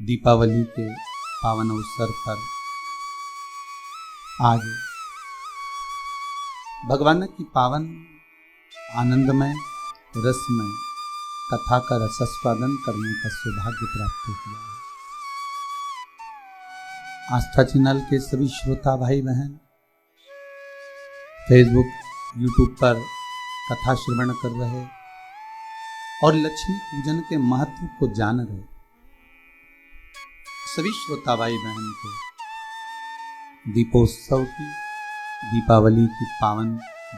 दीपावली के पावन अवसर पर आज भगवान की पावन आनंदमय रसमय कथा का रसास्वादन करने का सौभाग्य प्राप्त हुआ है। आस्था चैनल के सभी श्रोता भाई बहन फेसबुक यूट्यूब पर कथा श्रवण कर रहे और लक्ष्मी पूजन के महत्व को जान रहे सभी श्रोता भाई बहन को दीपोत्सव की दीपावली की पावन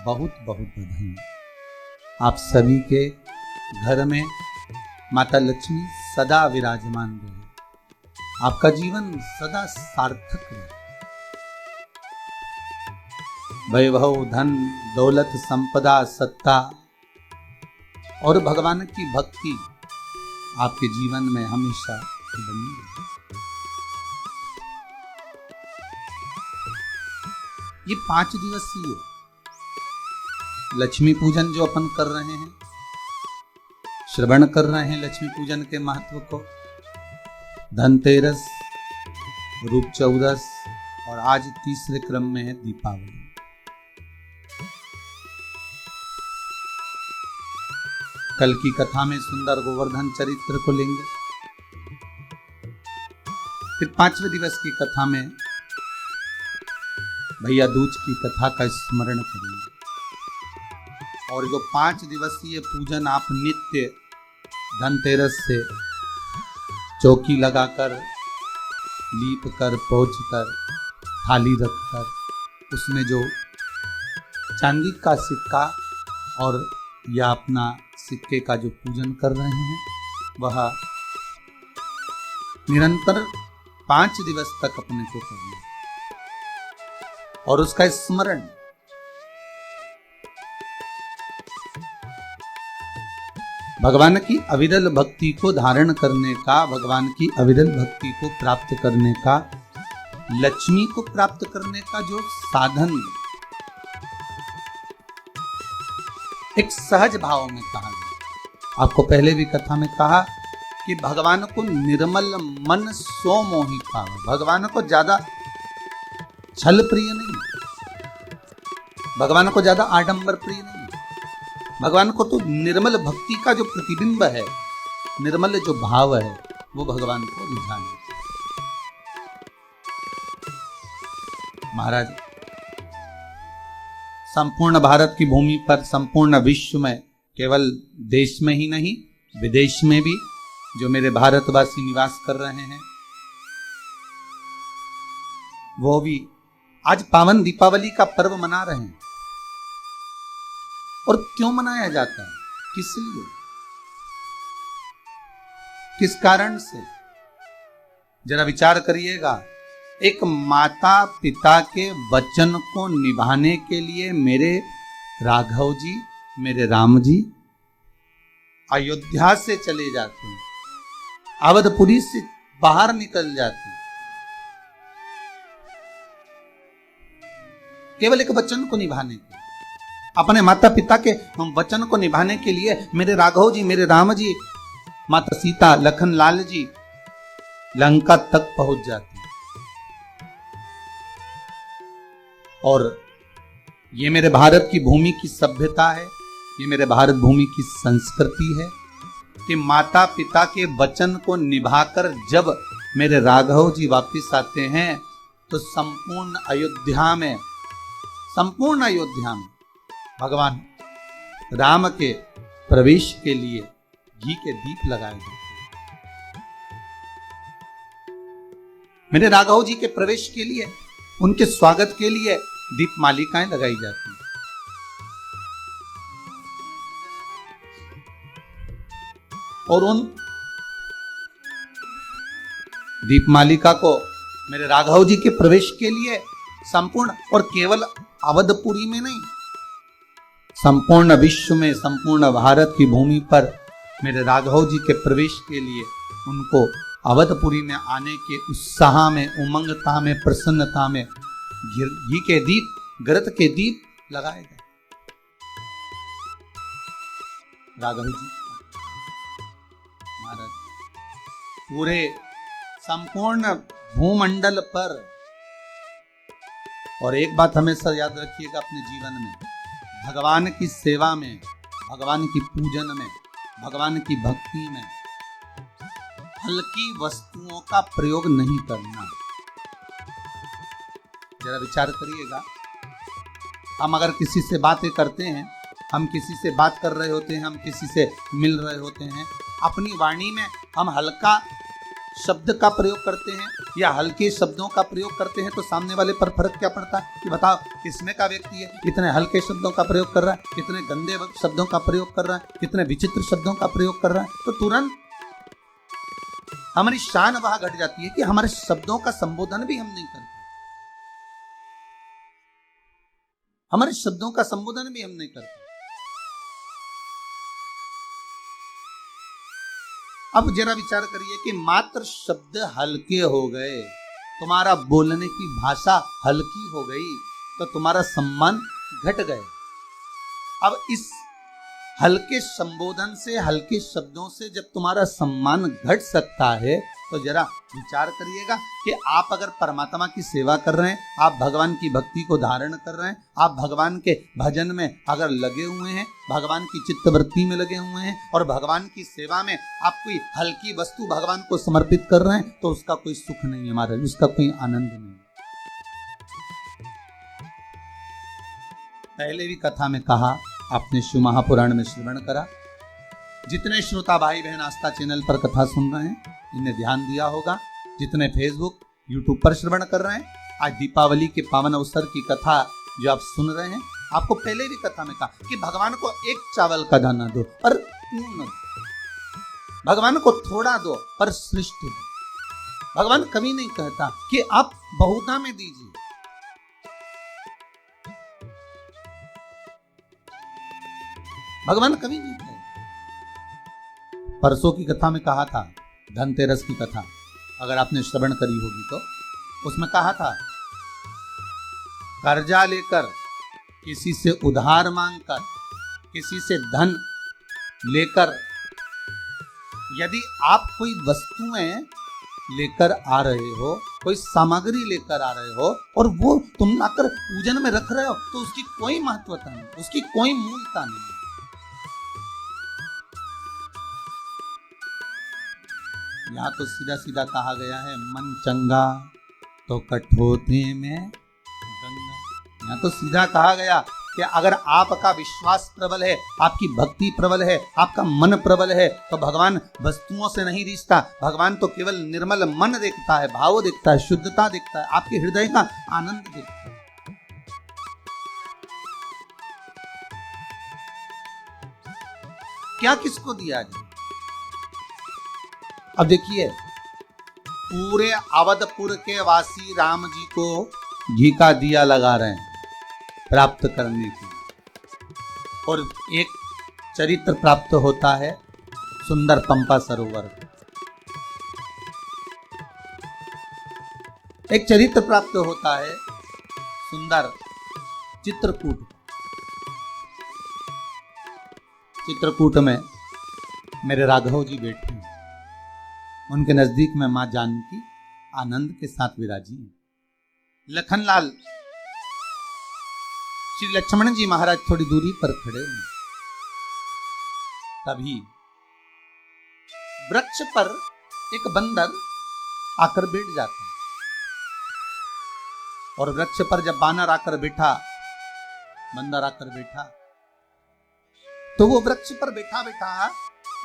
बहुत बहुत बधाई। आप सभी के घर में माता लक्ष्मी सदा विराजमान रहे, आपका जीवन सदा सार्थक रहे। वैभव धन दौलत संपदा सत्ता और भगवान की भक्ति आपके जीवन में हमेशा बनी रहे। ये 5 दिवसीय लक्ष्मी पूजन जो अपन कर रहे हैं, श्रवण कर रहे हैं लक्ष्मी पूजन के महत्व को। धनतेरस, रूप चौदस और आज तीसरे क्रम में है दीपावली। कल की कथा में सुंदर गोवर्धन चरित्र को लेंगे, फिर 5वें दिवस की कथा में भैया दूज की कथा का स्मरण करेंगे। और जो 5 दिवसीय पूजन आप नित्य धनतेरस से चौकी लगाकर, लीप कर, पोंछ कर, थाली रखकर उसमें जो चांदी का सिक्का और या अपना सिक्के का जो पूजन कर रहे हैं, वह निरंतर 5 दिवस तक अपने को करना है। और उसका स्मरण भगवान की अविरल भक्ति को धारण करने का, भगवान की अविरल भक्ति को प्राप्त करने का, लक्ष्मी को प्राप्त करने का जो साधन एक सहज भाव में कहा गया। आपको पहले भी कथा में कहा कि भगवान को निर्मल मन सो मोहि पावे। भगवान को ज्यादा छल प्रिय नहीं, भगवान को ज्यादा आडंबर प्रिय नहीं। भगवान को तो निर्मल भक्ति का जो प्रतिबिंब है, निर्मल जो भाव है, वो भगवान को रिझा लेता है। महाराज, संपूर्ण भारत की भूमि पर, संपूर्ण विश्व में, केवल देश में ही नहीं विदेश में भी जो मेरे भारतवासी निवास कर रहे हैं, वो भी आज पावन दीपावली का पर्व मना रहे हैं। और क्यों मनाया जाता है, किस लिए, किस कारण से, जरा विचार करिएगा। एक माता पिता के वचन को निभाने के लिए मेरे राघव जी, मेरे राम जी अयोध्या से चले जाते हैं, अवधपुरी से बाहर निकल जाते हैं, केवल एक वचन को निभाने के, अपने माता पिता के वचन को निभाने के लिए मेरे राघव जी, मेरे राम जी, माता सीता, लखन लाल जी लंका तक पहुंच जाते हैं। और ये मेरे भारत की भूमि की सभ्यता है, ये मेरे भारत भूमि की संस्कृति है कि माता पिता के वचन को निभाकर जब मेरे राघव जी वापिस आते हैं तो संपूर्ण अयोध्या में भगवान राम के प्रवेश के लिए घी के दीप लगाए जाते हैं। मेरे राघव जी के प्रवेश के लिए, उनके स्वागत के लिए दीप मालिकाएं लगाई जाती हैं। और उन दीप मालिका को मेरे राघव जी के प्रवेश के लिए संपूर्ण, और केवल अवधपुरी में नहीं, संपूर्ण विश्व में, संपूर्ण भारत की भूमि पर मेरे राघव जी के प्रवेश के लिए उनको अवधपुरी में आने के उत्साह में, उमंगता में, प्रसन्नता में घी के दीप, गरत के दीप लगाए गए। राघव जी महाराज पूरे संपूर्ण भूमंडल पर। और एक बात हमेशा याद रखिएगा अपने जीवन में, भगवान की सेवा में, भगवान की पूजन में, भगवान की भक्ति में हल्की वस्तुओं का प्रयोग नहीं करना। जरा विचार करिएगा, हम अगर किसी से बातें करते हैं, हम किसी से बात कर रहे होते हैं, हम किसी से मिल रहे होते हैं, अपनी वाणी में हम हल्का शब्द का प्रयोग करते हैं या हल्के शब्दों का प्रयोग करते हैं, तो सामने वाले पर फर्क क्या पड़ता है कि बताओ किसमें का व्यक्ति है, इतने हल्के शब्दों का प्रयोग कर रहा है, कितने गंदे शब्दों का प्रयोग कर रहा है, कितने विचित्र शब्दों का प्रयोग कर रहा है। तो तुरंत हमारी शान वहां घट जाती है कि हमारे शब्दों का संबोधन भी हम नहीं करते, हमारे शब्दों का संबोधन भी हम नहीं करते। अब जरा विचार करिए कि मात्र शब्द हल्के हो गए, तुम्हारा बोलने की भाषा हल्की हो गई, तो तुम्हारा सम्मान घट गए। अब इस हल्के संबोधन से, हल्के शब्दों से जब तुम्हारा सम्मान घट सकता है, तो जरा विचार करिएगा कि आप अगर परमात्मा की सेवा कर रहे हैं, आप भगवान की भक्ति को धारण कर रहे हैं, आप भगवान के भजन में अगर लगे हुए हैं, भगवान की चित्तवृत्ति में लगे हुए हैं और भगवान की सेवा में आप कोई हल्की वस्तु भगवान को समर्पित कर रहे हैं, तो उसका कोई सुख नहीं है हमारे, उसका कोई आनंद नहीं। पहले भी कथा में कहा, आपने शिव महापुराण में श्रवण करा, जितने श्रोता भाई बहन आस्था चैनल पर कथा सुन रहे हैं, इन्हें ध्यान दिया होगा, जितने फेसबुक यूट्यूब पर श्रवण कर रहे हैं, आज दीपावली के पावन अवसर की कथा जो आप सुन रहे हैं, आपको पहले भी कथा में कहा कि भगवान को एक चावल का दाना दो पर पूर्ण दो, भगवान को थोड़ा दो पर श्रेष्ठ दो। भगवान कभी नहीं कहता कि आप बहुता में दीजिए, भगवान कभी नहीं कहे। परसों की कथा में कहा था, धनतेरस की कथा अगर आपने श्रवण करी होगी तो उसमें कहा था, कर्जा लेकर, किसी से उधार मांगकर, किसी से धन लेकर, यदि आप कोई वस्तुएं लेकर आ रहे हो, कोई सामग्री लेकर आ रहे हो और वो तुम लाकर पूजन में रख रहे हो, तो उसकी कोई महत्वता नहीं, उसकी कोई मूलता नहीं। यहाँ तो सीधा सीधा कहा गया है, मन चंगा तो कठोते में गंगा। यहाँ तो सीधा कहा गया कि अगर आपका विश्वास प्रबल है, आपकी भक्ति प्रबल है, आपका मन प्रबल है, तो भगवान वस्तुओं से नहीं रिश्ता, भगवान तो केवल निर्मल मन देखता है, भाव देखता है, शुद्धता देखता है, आपके हृदय का आनंद देखता है। क्या किसको दिया जाए? अब देखिए, पूरे अवधपुर के वासी राम जी को घी का दिया लगा रहे हैं प्राप्त करने के, और एक चरित्र प्राप्त होता है सुंदर पंपा सरोवर, एक चरित्र प्राप्त होता है सुंदर चित्रकूट। चित्रकूट में मेरे राघव जी बैठे हैं, उनके नजदीक में मां जानकी आनंद के साथ विराजी हैं। लखनलाल श्री लक्ष्मण जी महाराज थोड़ी दूरी पर खड़े हैं। तभी वृक्ष पर एक बंदर आकर बैठ जाता है, और वृक्ष पर जब बानर आकर बैठा, बंदर आकर बैठा, तो वो वृक्ष पर बैठा बैठा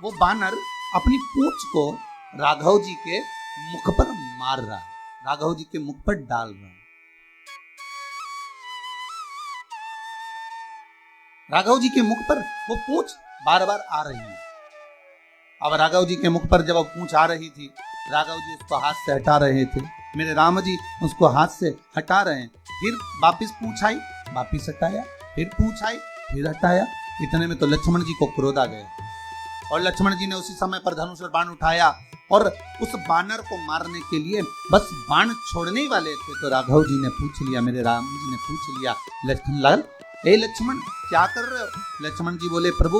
वो बानर अपनी पूंछ को राघव जी के मुख पर मार रहा है, राघव जी के मुख पर डाल रहा है। राघव जी के मुख पर वो पूंछ बार बार आ रही है। अब राघव जी के मुख पर जब वो पूंछ आ रही थी, राघव जी उसको हाथ से हटा रहे थे, मेरे राम जी उसको हाथ से हटा रहे हैं। फिर वापिस पूंछ आई, वापिस हटाया, फिर पूंछ आई, फिर हटाया। इतने में तो लक्ष्मण जी को क्रोध आ गया, और लक्ष्मण जी ने उसी समय पर धनुष और बाण उठाया और उस बानर को मारने के लिए बस बाण छोड़ने ही वाले थे, तो राघव जी ने पूछ लिया, मेरे राम जी ने पूछ लिया, लखनलाल, ए लक्ष्मण क्या कर रहे हो? लक्ष्मण जी बोले, प्रभु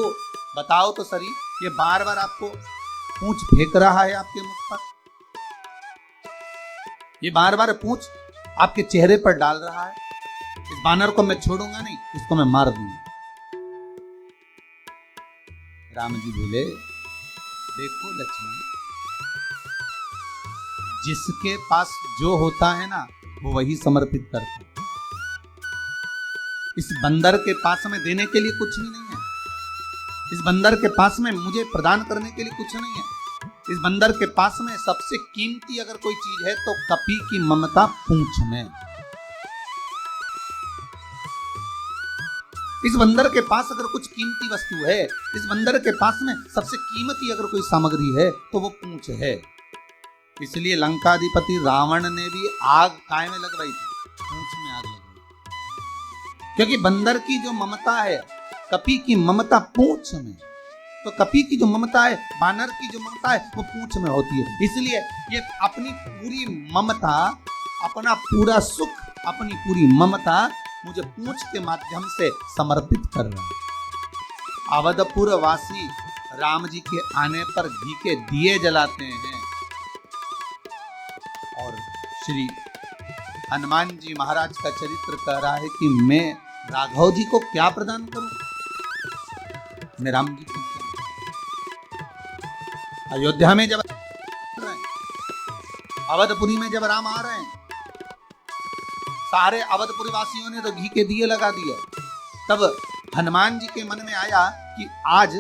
बताओ तो सही, ये बार बार आपको पूंछ फेंक रहा है आपके मुख पर। ये बार बार पूंछ आपके चेहरे पर डाल रहा है। इस बानर को मैं छोड़ूंगा नहीं, इसको मैं मार दूंगा। राम जी बोले, देखो लक्ष्मण, जिसके पास जो होता है ना वो वही समर्पित करता है। इस बंदर के पास में देने के लिए कुछ भी नहीं है। इस बंदर के पास में मुझे प्रदान करने के लिए कुछ नहीं है। इस बंदर के पास में सबसे कीमती अगर कोई चीज है तो कपी की ममता पूंछ में। इस बंदर के पास अगर कुछ कीमती वस्तु है, इस बंदर के पास में सबसे कीमती अगर कोई सामग्री है तो वो पूंछ है। इसलिए लंकाधिपति रावण ने भी आग काय में लगवाई थी, पूंछ में आग लगवाई, क्योंकि बंदर की जो ममता है, कपी की ममता पूंछ में। तो कपी की जो ममता है, बानर की जो ममता है, वो पूंछ में होती है। इसलिए ये अपनी पूरी ममता, अपना पूरा सुख, अपनी पूरी ममता मुझे पूंछ के माध्यम से समर्पित कर रहा है। अवधपुर वासी राम जी के आने पर घी के दिए जलाते हैं और श्री हनुमान जी महाराज का चरित्र कह रहा है कि मैं राघव जी को क्या प्रदान करूं, मैं राम जी को। अयोध्या में जब अवधपुरी में जब राम आ रहे हैं, सारे अवधपुरी वासियों ने तो घी के दिए लगा दिए। तब हनुमान जी के मन में आया कि आज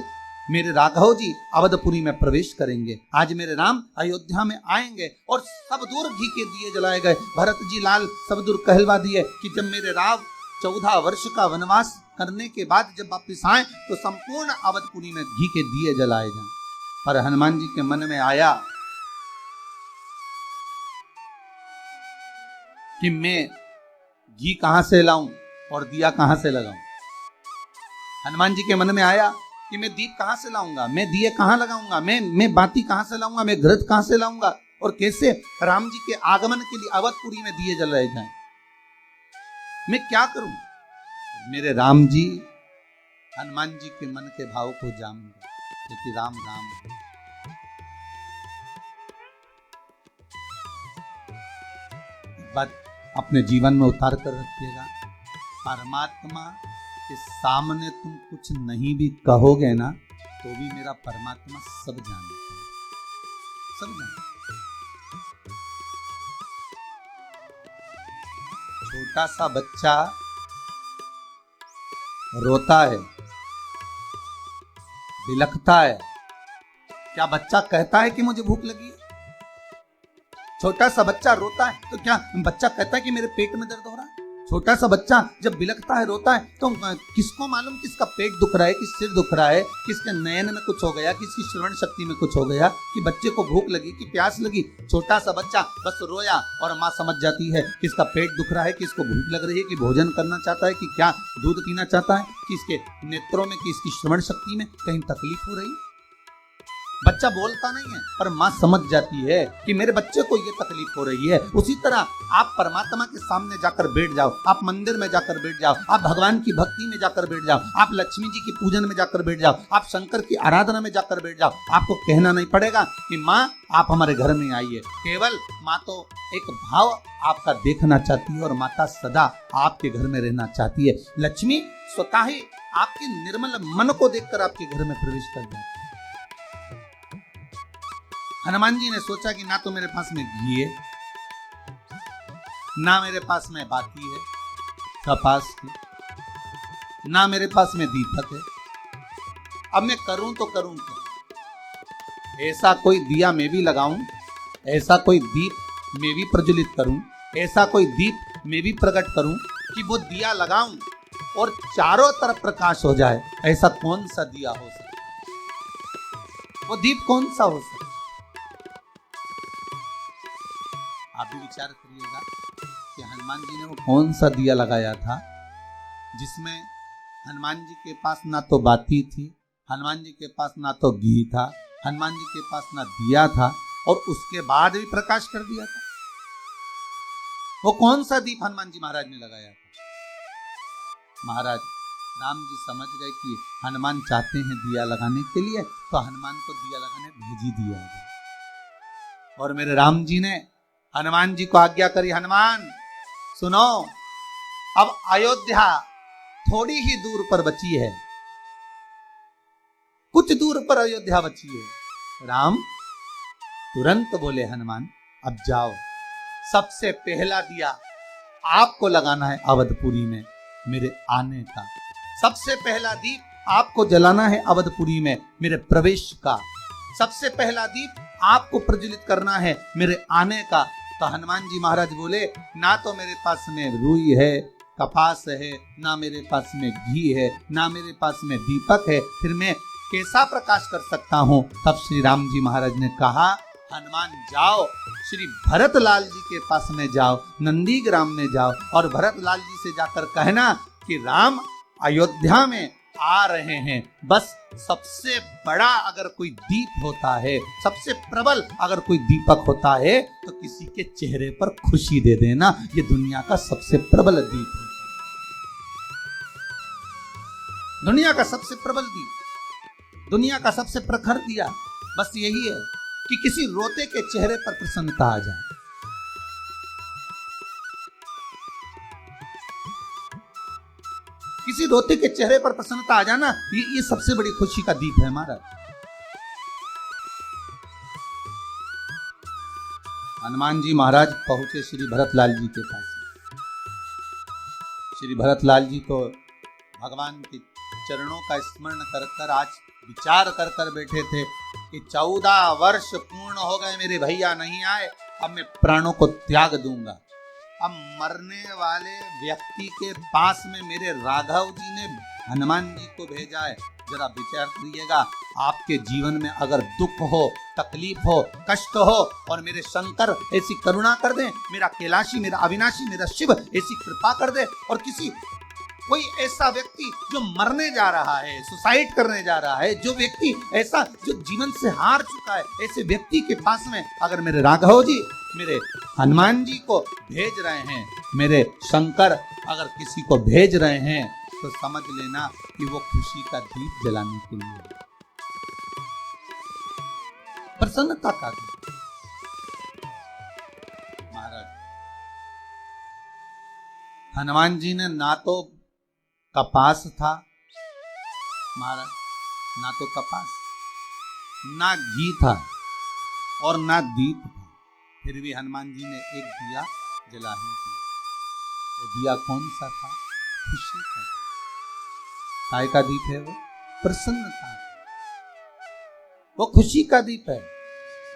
मेरे राघव जी अवधपुरी में प्रवेश करेंगे, आज मेरे राम अयोध्या में आएंगे और सब दूर घी के दिए जलाए गए। भरत जी लाल सब दूर कहलवा दिए कि जब मेरे राम 14 वर्ष का वनवास करने के बाद जब वापिस आए तो संपूर्ण अवधपुरी में घी के दिए जलाए जाएं। पर हनुमान जी के मन में आया कि मैं घी कहां से लाऊं और दिया कहां से लगाऊं। हनुमान जी के मन में आया कि मैं दीप कहां से लाऊंगा, मैं दिए कहां लगाऊंगा, मैं बाती कहां से लाऊंगा, मैं घृत कहां से लाऊंगा, और कैसे राम जी के आगमन के लिए अवधपुरी में दिए जलाए जाएं। मैं क्या करूं। मेरे राम जी हनुमान जी के मन के भाव को जान गए, क्योंकि राम राम है। बात अपने जीवन में उतार कर रखिएगा। परमात्मा के सामने तुम कुछ नहीं भी कहोगे ना तो भी मेरा परमात्मा सब जानता है, सब जानता है। छोटा सा बच्चा रोता है, बिलखता है, क्या बच्चा कहता है कि मुझे भूख लगी है? छोटा सा बच्चा रोता है तो क्या बच्चा कहता है कि मेरे पेट में दर्द हो रहा है? छोटा सा बच्चा जब बिलखता है, रोता है, तो किसको मालूम किसका पेट दुख रहा है, किस सिर दुख रहा है, किसके नयन में कुछ हो गया, किसकी श्रवण शक्ति में कुछ हो गया, कि बच्चे को भूख लगी कि प्यास लगी। छोटा सा बच्चा बस रोया और माँ समझ जाती है किसका पेट दुख रहा है, किसको भूख लग रही है, कि भोजन करना चाहता है, कि क्या दूध पीना चाहता है, किसके नेत्रों में, किसकी श्रवण शक्ति में कहीं तकलीफ हो रही। बच्चा बोलता नहीं है पर माँ समझ जाती है कि मेरे बच्चे को ये तकलीफ हो रही है। उसी तरह आप परमात्मा के सामने जाकर बैठ जाओ, आप मंदिर में जाकर बैठ जाओ, आप भगवान की भक्ति में जाकर बैठ जाओ, आप लक्ष्मी जी की पूजन में जाकर बैठ जाओ, आप शंकर की आराधना में जाकर बैठ जाओ। आपको कहना नहीं पड़ेगा कि माँ आप हमारे घर में आइए। केवल माँ तो एक भाव आपका देखना चाहती है और माता सदा आपके घर में रहना चाहती है। लक्ष्मी स्वतः ही आपके निर्मल मन को देखकर आपके घर में प्रवेश कर जाती है। हनुमान जी ने सोचा कि ना तो मेरे पास में घी है, ना मेरे पास में बाती है कपास की, ना मेरे पास में दीपक है। अब मैं करूं तो करूं क्या? ऐसा कोई दिया मैं भी लगाऊं, ऐसा कोई दीप मैं भी प्रज्वलित करूं, ऐसा कोई दीप मैं भी प्रकट करूं कि वो दिया लगाऊं और चारों तरफ प्रकाश हो जाए। ऐसा कौन सा दिया हो सकता, वो दीप कौन सा हो सकता? आप भी विचार करिएगा कि हनुमान जी ने वो कौन सा दिया लगाया था जिसमें हनुमान जी के पास ना तो बाती थी, हनुमान जी के पास ना तो घी था, हनुमान जी के पास ना दिया था, और उसके बाद भी प्रकाश कर दिया था। वो कौन सा दीप हनुमान जी महाराज ने लगाया था? महाराज राम जी समझ गए कि हनुमान चाहते हैं दिया लगाने के लिए, तो हनुमान को दिया लगाने भेज ही दिया गया। और मेरे राम जी ने हनुमान जी को आज्ञा करी, हनुमान सुनो, अब अयोध्या थोड़ी ही दूर पर बची है, कुछ दूर पर अयोध्या बची है। राम तुरंत बोले, हनुमान अब जाओ, सबसे पहला दिया आपको लगाना है अवधपुरी में मेरे आने का, सबसे पहला दीप आपको जलाना है अवधपुरी में मेरे प्रवेश का, सबसे पहला दीप आपको प्रज्वलित करना है मेरे आने का। तो हनुमान जी महाराज बोले, ना तो मेरे पास में रुई है, कपास है, ना मेरे पास में घी है, ना मेरे पास में दीपक है, फिर मैं कैसा प्रकाश कर सकता हूं। तब श्री राम जी महाराज ने कहा, हनुमान जाओ, श्री भरत लाल जी के पास में जाओ, नंदीग्राम में जाओ और भरत लाल जी से जाकर कहना कि राम अयोध्या में आ रहे हैं। बस सबसे बड़ा अगर कोई दीप होता है, सबसे प्रबल अगर कोई दीपक होता है तो किसी के चेहरे पर खुशी दे देना, ये दुनिया का सबसे प्रबल दीप है, दुनिया का सबसे प्रबल दीप, दुनिया का सबसे प्रखर दिया। बस यही है कि किसी रोते के चेहरे पर प्रसन्नता आ जाए। किसी रोते के चेहरे पर प्रसन्नता आ जाना, ये सबसे बड़ी खुशी का दीप है हमारा। हनुमान जी महाराज पहुंचे श्री भरतलाल जी के पास। श्री भरतलाल जी तो भगवान के चरणों का स्मरण कर कर आज विचार कर कर बैठे थे कि 14 वर्ष पूर्ण हो गए, मेरे भैया नहीं आए, अब मैं प्राणों को त्याग दूंगा। अब मरने वाले व्यक्ति के पास में मेरे राघव जी ने हनुमान जी को भेजा है। जरा विचार करिएगा, आपके जीवन में अगर दुख हो, तकलीफ हो, कष्ट हो और मेरे शंकर ऐसी करुणा कर दे, मेरा कैलाशी, मेरा अविनाशी, मेरा शिव ऐसी कृपा कर दे, और किसी कोई ऐसा व्यक्ति जो मरने जा रहा है, सुसाइड करने जा रहा है, जो व्यक्ति ऐसा जो जीवन से हार चुका है, ऐसे व्यक्ति के पास में अगर मेरे राघव जी, मेरे हनुमान जी को भेज रहे हैं, मेरे शंकर अगर किसी को भेज रहे हैं, तो समझ लेना कि वो खुशी का दीप जलाने के लिए, प्रसन्नता का दीप। महाराज हनुमान जी ने ना तो कपास था महाराज, ना तो कपास, ना घी था और ना दीप था, फिर भी हनुमान जी ने एक दिया जला ही दिया। वो दिया कौन सा था? खुशी का। काय का दीप है वो? प्रसन्नता। वो खुशी का दीप है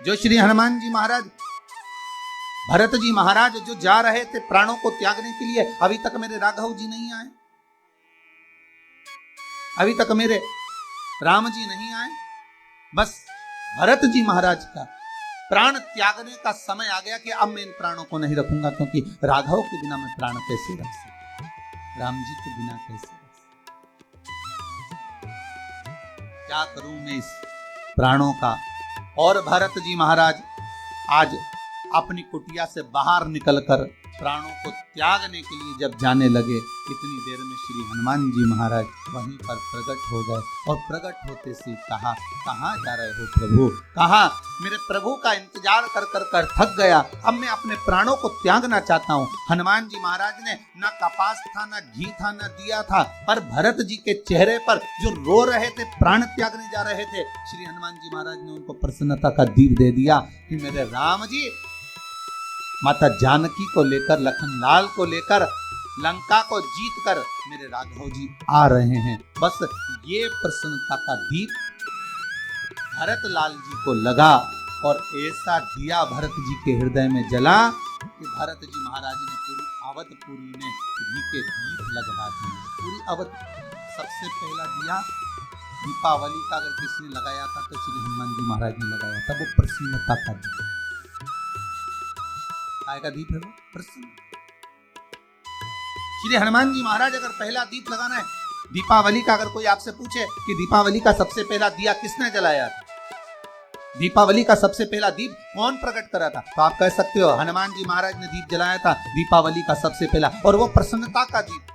जो श्री हनुमान जी महाराज, भरत जी महाराज जो जा रहे थे प्राणों को त्यागने के लिए, अभी तक मेरे राघव जी नहीं आए, अभी तक मेरे राम जी नहीं आए। बस भरत जी महाराज का प्राण त्यागने का समय आ गया कि अब मैं इन प्राणों को नहीं रखूंगा, क्योंकि राघव के बिना मैं प्राण कैसे रख सकता, राम जी के बिना कैसे रख सकता, क्या करूं मैं इस प्राणों का। और भरत जी महाराज आज अपनी कुटिया से बाहर निकलकर प्राणों को त्यागने के लिए जब जाने लगे, इतनी देर में श्री हनुमान जी महाराज वहीं पर प्रकट हो गए, और प्रकट होते से कहा, कहाँ जा रहे हो प्रभु? कहा, मेरे प्रभु का इंतजार कर कर कर थक गया, अब मैं अपने प्राणों को त्यागना चाहता हूँ। हनुमान जी महाराज ने ना कपास था, ना घी था, ना दिया था, पर भरत जी के चेहरे पर जो रो रहे थे, प्राण त्यागने जा रहे थे, श्री हनुमान जी महाराज ने उनको प्रसन्नता का दीप दे दिया कि मेरे राम जी माता जानकी को लेकर, लखन लाल को लेकर, लंका को जीतकर मेरे राघव जी आ रहे हैं। बस ये प्रसन्नता का दीप भरत लाल जी को लगा, और ऐसा दिया भरत जी के हृदय में जला कि भरत जी महाराज ने पूरी अवधपुरी में घी के दीप लगवा दिए। पूरी अवध, सबसे पहला दिया दीपावली का अगर किसी ने लगाया था तो श्री हनुमान जी महाराज ने लगाया था, वो प्रसन्नता का दीप। काय का दीप है वो? प्रसन्न। श्री हनुमान जी महाराज अगर पहला दीप लगाना है दीपावली का, अगर कोई आपसे पूछे कि दीपावली का सबसे पहला दिया किसने जलाया था, दीपावली का सबसे पहला दीप कौन प्रकट करा था, तो आप कह सकते हो हनुमान जी महाराज ने दीप जलाया था दीपावली का सबसे पहला, और वो प्रसन्नता का दीप।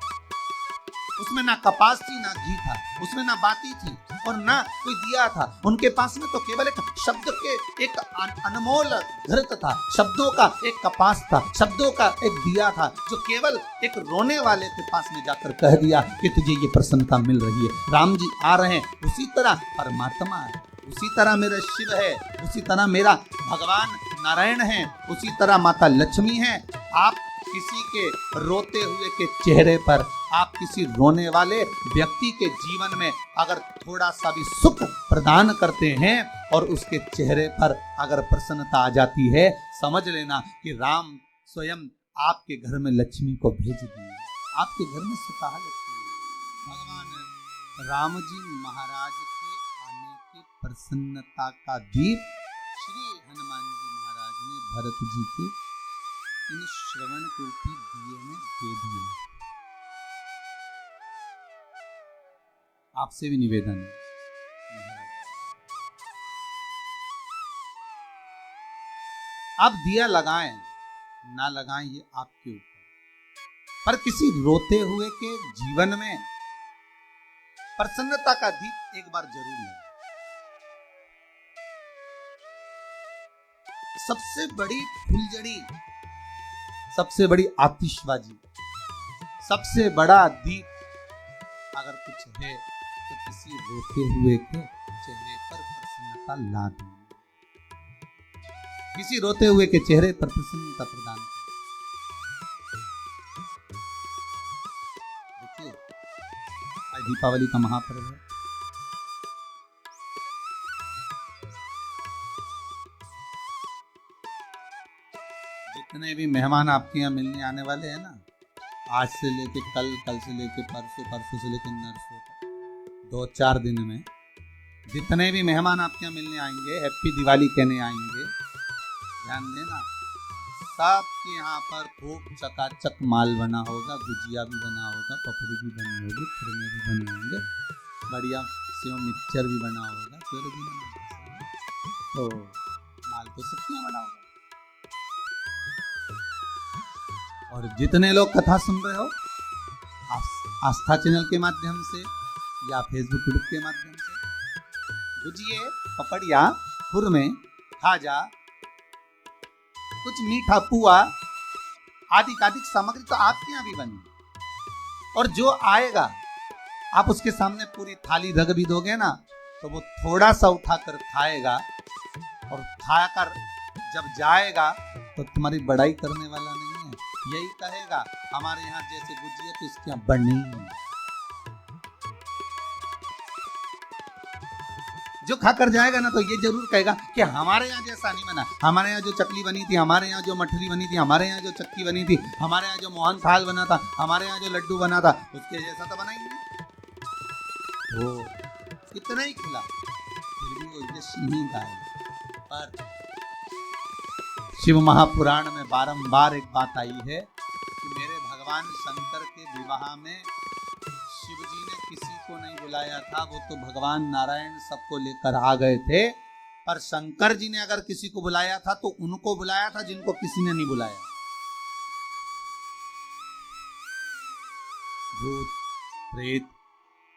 उसमें ना कपास थी ना घी था, उसमें ना बाती थी और ना कोई दिया था। उनके पास में तो केवल एक शब्द के एक अनमोल घृत था, शब्दों का एक कपास था, शब्दों का एक दिया था, जो केवल एक रोने वाले के पास में जाकर कह दिया कि तुझे ये प्रसन्नता मिल रही है। राम जी आ रहे हैं, उसी तरह परमात्मा है, उसी तरह मेरा शिव है, उसी तरह मेरा भगवान नारायण है, उसी तरह माता लक्ष्मी है। आप किसी के रोते हुए के चेहरे पर, आप किसी रोने वाले व्यक्ति के जीवन में अगर थोड़ा सा भी सुख प्रदान करते हैं और उसके चेहरे पर अगर प्रसन्नता आ जाती है, समझ लेना कि राम स्वयं आपके घर में लक्ष्मी को भेज दिए, आपके घर में स्वतः लक्ष्मी। भगवान राम जी महाराज के आने की प्रसन्नता का दीप श्री हनुमान जी महाराज ने भरत जी के इन श्रवण रूपी दिए में दे दिया। आपसे भी निवेदन है, आप दिया लगाएं ना लगाएं ये आपके ऊपर, पर किसी रोते हुए के जीवन में प्रसन्नता का दीप एक बार जरूर लगाएं। सबसे बड़ी फुलझड़ी, सबसे बड़ी आतिशबाजी, सबसे बड़ा दीप अगर कुछ है तो किसी रोते हुए के चेहरे पर प्रसन्नता ला दें, किसी रोते हुए के चेहरे पर प्रसन्नता प्रदान करें। देखिए आज दीपावली का महापर्व है, जितने भी मेहमान आपके यहाँ मिलने आने वाले हैं ना, आज से लेके कल, कल से लेके परसों, परसों से लेके नरसों तक 2-4 दिन में जितने भी मेहमान आपके यहाँ मिलने आएंगे, हैप्पी दिवाली कहने आएंगे, ध्यान देना सबके यहाँ पर खूब चकाचक माल बना होगा, गुजिया भी बना होगा, पपड़ी भी बनी होगी, खुरमे भी बने होंगे, बढ़िया सेव मिक्सचर भी बना होगा, भी बना होगा, तो माल तो सबके यहाँ बना होगा। और जितने लोग कथा सुन रहे हो आस्था चैनल के माध्यम से या फेसबुक ग्रुप के माध्यम से, गुजिए, पपड़िया, खुरमे, खाजा, कुछ मीठा पुआ आदि आदि सामग्री तो आपके यहाँ भी बनी, और जो आएगा आप उसके सामने पूरी थाली रख भी दोगे ना, तो वो थोड़ा सा उठाकर खाएगा और खाकर जब जाएगा तो तुम्हारी बड़ाई करने वाला नहीं है, यही कहेगा हमारे यहाँ जैसे गुजिया तो इसके यहाँ बनी। जो खाकर जाएगा ना तो ये जरूर कहेगा कि हमारे यहाँ जैसा नहीं बना, हमारे यहाँ जो चकली बनी थी, हमारे यहाँ जो मठरी बनी थी, हमारे यहाँ जो चक्की बनी थी, हमारे यहाँ जो मोहन थाल बना था, हमारे यहाँ जो लड्डू बना था, उसके जैसा तो बना ही नहीं। वो कितना ही खिला फिर भी वो यश नहीं गाएगा। पर शिव महापुराण में बारंबार एक बात आई है कि मेरे भगवान शंकर के विवाह में शिव जी ने किसी को नहीं बुलाया था, वो तो भगवान नारायण सबको लेकर आ गए थे, पर शंकर जी ने अगर किसी को बुलाया था तो उनको बुलाया था जिनको किसी ने नहीं बुलाया। भूत, प्रेत,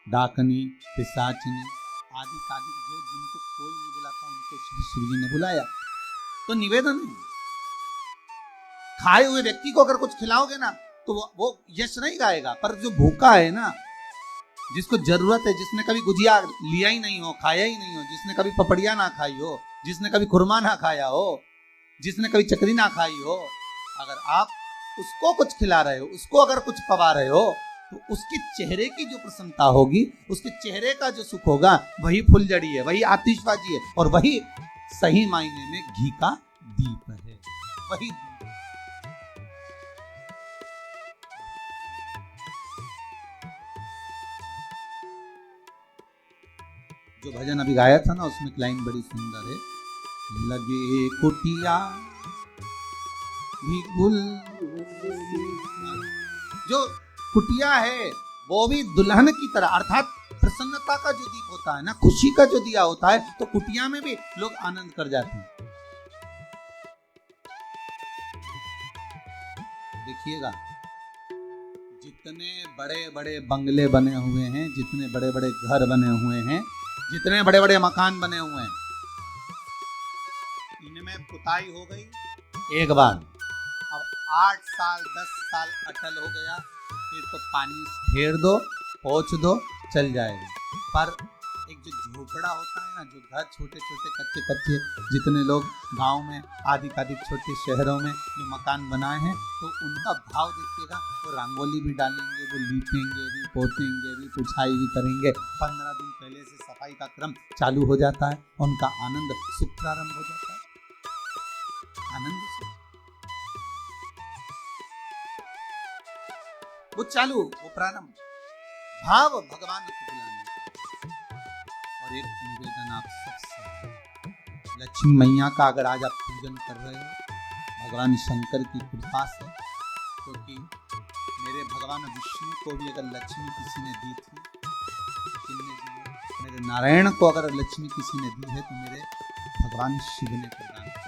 डाकनी, पिशाचिनी आदि आदि जो जिनको कोई नहीं बुलाता उनको शिव जी ने बुलाया। तो निवेदन है, खाए हुए व्यक्ति को अगर कुछ खिलाओगे ना तो वो यश नहीं गाएगा, पर जो भूखा है ना, जिसको जरूरत है, जिसने कभी गुजिया लिया ही नहीं हो, खाया ही नहीं हो, जिसने कभी पपड़िया ना खाई हो, जिसने कभी खुरमा ना खाया हो, जिसने कभी चकरी ना खाई हो, अगर आप उसको कुछ खिला रहे हो, उसको अगर कुछ पवा रहे हो, तो उसके चेहरे की जो प्रसन्नता होगी, उसके चेहरे का जो सुख होगा, वही फुलझड़ी है, वही आतिशबाजी है, और वही सही मायने में घी का दीप है। वही जो भजन अभी गाया था ना, उसमें लाइन बड़ी सुंदर है, लगे कुटिया भी गुल, जो कुटिया है वो भी दुल्हन की तरह, अर्थात प्रसन्नता का जो दीप होता है ना, खुशी का जो दिया होता है, तो कुटिया में भी लोग आनंद कर जाते हैं। देखिएगा जितने बड़े बड़े बंगले बने हुए हैं, जितने बड़े बड़े घर बने हुए हैं, जितने बड़े बड़े मकान बने हुए हैं, इनमें पुताई हो गई एक बार, अब 8 साल 10 साल अटल हो गया, फिर तो पानी फेर दो, पोंछ दो, चल जाएगा। पर एक जो झोपड़ा होता है ना, जो घर छोटे छोटे कच्चे कच्चे, जितने लोग गांव में आदि छोटे शहरों में जो मकान बनाए हैं, तो उनका भाव देखिएगा, वो रंगोली भी डालेंगे, वो लीपेंगे भी, पोतेंगे भी, पुछाई भी करेंगे। 15 दिन पहले से सफाई का क्रम चालू हो जाता है, उनका आनंद सुख प्रारंभ हो जाता है, आनंद से वो चालू, वो प्रारंभ, भाव भगवान को बुलाने। और एक निवेदन आप सबसे, लक्ष्मी मैया का अगर आज आप पूजन कर रहे हो भगवान शंकर की कृपा से, क्योंकि मेरे भगवान विष्णु को भी अगर लक्ष्मी किसी ने दी थी तो किसने दी है? मेरे नारायण को अगर लक्ष्मी किसी ने दी है तो मेरे भगवान शिव ने प्रदान की।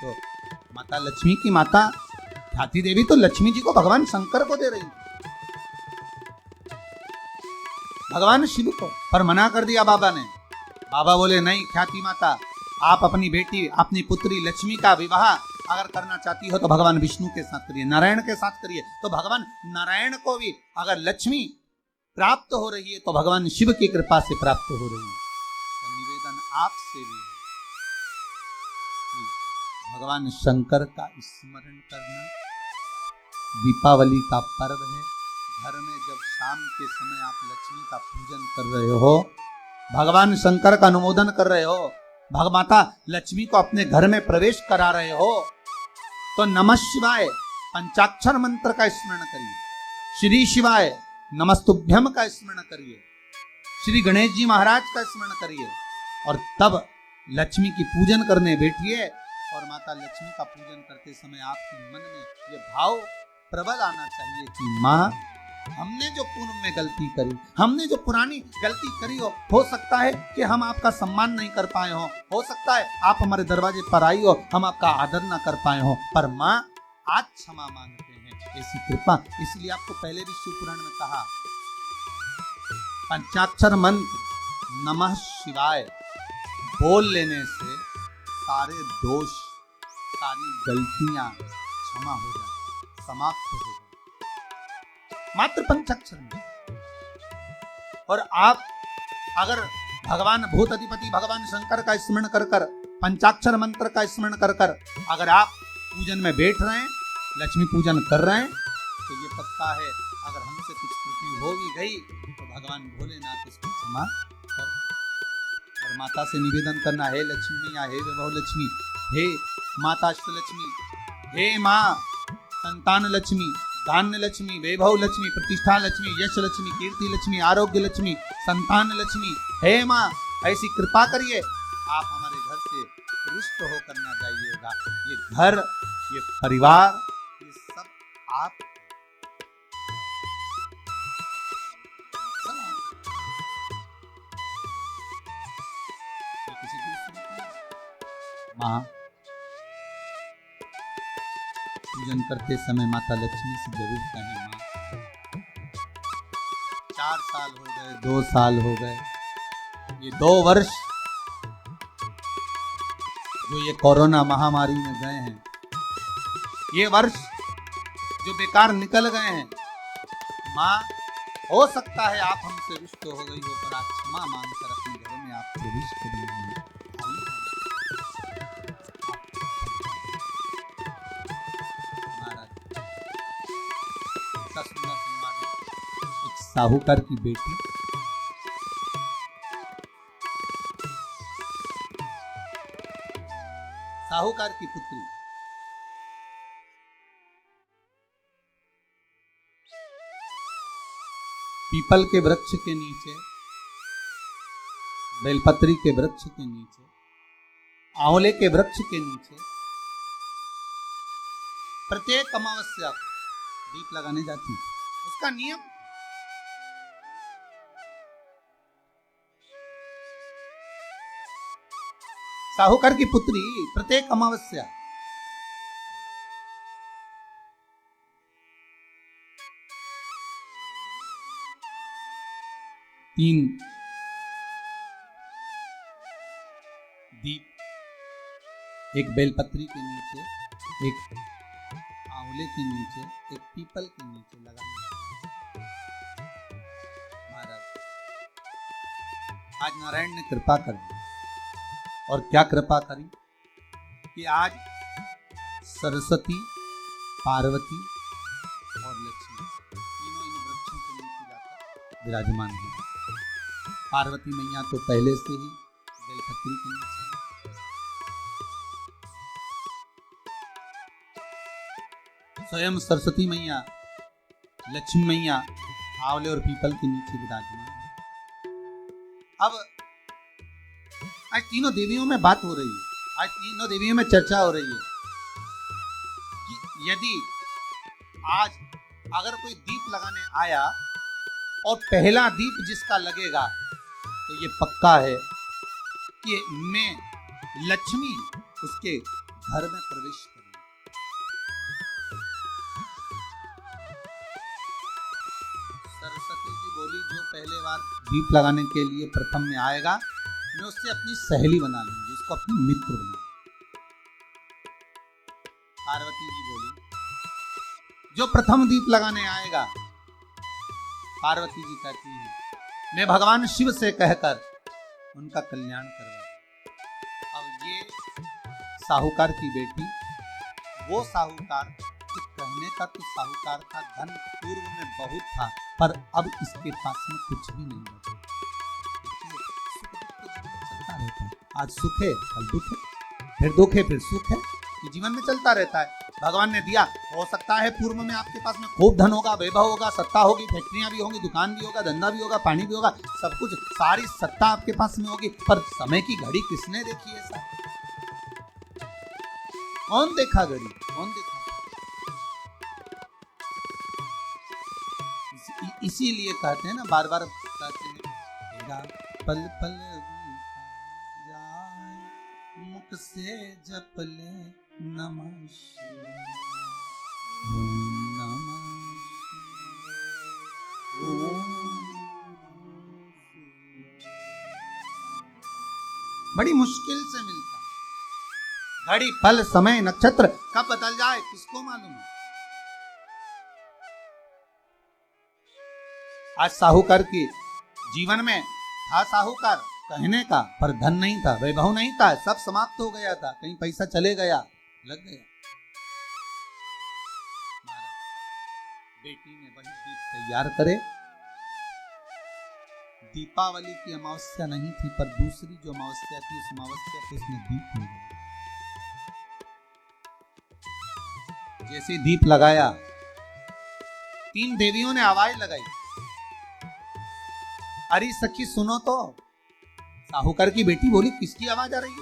तो माता लक्ष्मी की माता ख्याति देवी तो लक्ष्मी जी को भगवान शंकर को दे रही थी, भगवान शिव को, पर मना कर दिया बाबा ने। बाबा बोले नहीं ख्याति माता, आप अपनी बेटी, अपनी पुत्री लक्ष्मी का विवाह अगर करना चाहती हो तो भगवान विष्णु के साथ करिए, नारायण के साथ करिए। तो भगवान नारायण को भी अगर लक्ष्मी प्राप्त हो रही है तो भगवान शिव की कृपा से प्राप्त हो रही है। तो निवेदन आपसे भी है, भगवान शंकर का स्मरण करना। दीपावली का पर्व है, घर में जब शाम के समय आप लक्ष्मी का पूजन कर रहे हो, भगवान शंकर का अनुमोदन कर रहे हो, भगमाता लक्ष्मी को अपने घर में प्रवेश करा रहे हो, तो नमः शिवाय पंचाक्षर मंत्र का स्मरण करिए, श्री शिवाय नमस्तुभ्यम का स्मरण करिए, श्री गणेश जी महाराज का स्मरण करिए, और तब लक्ष्मी की पूजन करने बैठिए। और माता लक्ष्मी का पूजन करते समय आपके मन में ये भाव प्रबल आना चाहिए कि माँ, हमने जो पूर्व में गलती करी, हमने जो पुरानी गलती करी हो सकता है कि हम आपका सम्मान नहीं कर पाए हो सकता है आप हमारे दरवाजे पर आई हो, हम आपका आदर ना कर पाए हो, पर माँ आज क्षमा मांगते हैं, ऐसी कृपा। इसलिए आपको पहले भी शिव पुराण में कहा, पंचाक्षर मंत्र नमः शिवाय बोल लेने से सारे दोष, सारी गलतियां क्षमा हो जाती, समाप्त हो जाती, मात्र पंचाक्षर में। और आप अगर भगवान भूत अधिपति भगवान शंकर का स्मरण कर कर, पंचाक्षर मंत्र का स्मरण कर कर अगर आप पूजन में बैठ रहे हैं, लक्ष्मी पूजन कर रहे हैं, तो ये पक्का है अगर हमसे कुछ त्रुटि हो भी गई तो भगवान भोलेनाथ इसको क्षमा कर। और माता से निवेदन करना, हे लक्ष्मी मैया, हे वैभव लक्ष्मी, हे माता अष्टलक्ष्मी, हे माँ संतान लक्ष्मी, धान्य लक्ष्मी, वैभव लक्ष्मी, प्रतिष्ठा लक्ष्मी, यश लक्ष्मी, कीर्ति लक्ष्मी, आरोग्य लक्ष्मी, संतान लक्ष्मी, हे माँ ऐसी कृपा करिए, आप हमारे घर से रुष्ट होकर ना जाइएगा। ये घर, ये परिवार, ये सब आप माँ पूजन करते समय माता लक्ष्मी से जरूर कहें, माँ 4 साल हो गए, 2 साल हो गए, ये 2 वर्ष जो ये कोरोना महामारी में गए हैं, ये वर्ष जो बेकार निकल गए हैं, माँ हो सकता है आप हमसे रुष्ट हो गई हो, पर आप क्षमा मांगकर अपने घर में आप प्रवेश करिए। साहूकार की बेटी साहूकार की पुत्री पीपल के वृक्ष के नीचे, बेलपत्री के वृक्ष के नीचे, आंवले के वृक्ष के नीचे प्रत्येक अमावस्या को दीप लगाने जाती। उसका नियम, साहूकार की पुत्री प्रत्येक अमावस्या 3 दीप एक बेलपत्री के नीचे, एक आंवले के नीचे, एक पीपल के नीचे लगाना। महाराज आज नारायण ने कृपा कर दी, और क्या कृपा करी कि आज सरस्वती, पार्वती और लक्ष्मी तीनों इन वृक्षों के नीचे जाकर विराजमान हैं। पार्वती मैया तो पहले से ही बेलपत्री के नीचे, स्वयं सरस्वती मैया, लक्ष्मी मैया आंवले और पीपल के नीचे विराजमान है। अब आज तीनों देवियों में बात हो रही है, आज तीनों देवियों में चर्चा हो रही है कि यदि आज अगर कोई दीप लगाने आया और पहला दीप जिसका लगेगा तो ये पक्का है कि मैं लक्ष्मी उसके घर में प्रवेश करूंगी। सरस्वती जी बोली जो पहले बार दीप लगाने के लिए प्रथम में आएगा मैं उससे अपनी सहेली बना लूंगी, उसको अपनी मित्र बना। पार्वती जी बोली जो प्रथम दीप लगाने आएगा, पार्वती जी कहती हैं मैं भगवान शिव से कहकर उनका कल्याण करवा। अब ये साहूकार की बेटी, वो साहूकार जो कहने का तो साहूकार का धन पूर्व में बहुत था, पर अब इसके पास में कुछ भी नहीं बचा। चलता रहता है, आज सुख है कल दुख है, फिर दुख है फिर सुख है, ये जीवन में चलता रहता है। भगवान ने दिया, हो सकता है पूर्व में आपके पास में खूब धन होगा, वैभव होगा, सत्ता होगी, फैक्ट्रियां भी होंगी, दुकान भी होगा, धंधा भी होगा, पानी भी होगा, सब कुछ, सारी सत्ता आपके पास में होगी, पर समय की घड़ी किसने देखी है सर? कौन देखा घड़ी, कौन देखा? इसीलिए कहते हैं ना, बार बार कहते हैं तेरा पल पल जाए मुख से जप ले नमः शिवाय, नमः बड़ी मुश्किल से मिलता है। घड़ी पल समय नक्षत्र कब बदल जाए किसको मालूम है। आज साहूकार की जीवन में था साहूकार कहने का, पर धन नहीं था, वैभव नहीं था, सब समाप्त हो गया था, कहीं पैसा चले गया, लग गया। बेटी ने वही दीप तैयार करे। दीपावली की अमावस्या नहीं थी, पर दूसरी जो अमावस्या थी उस अमावस्या पे उसने दीप लगाया। जैसे दीप लगाया, 3 देवियों ने आवाज लगाई, अरे सखी सुनो तो। साहूकार की बेटी बोली किसकी आवाज आ रही है?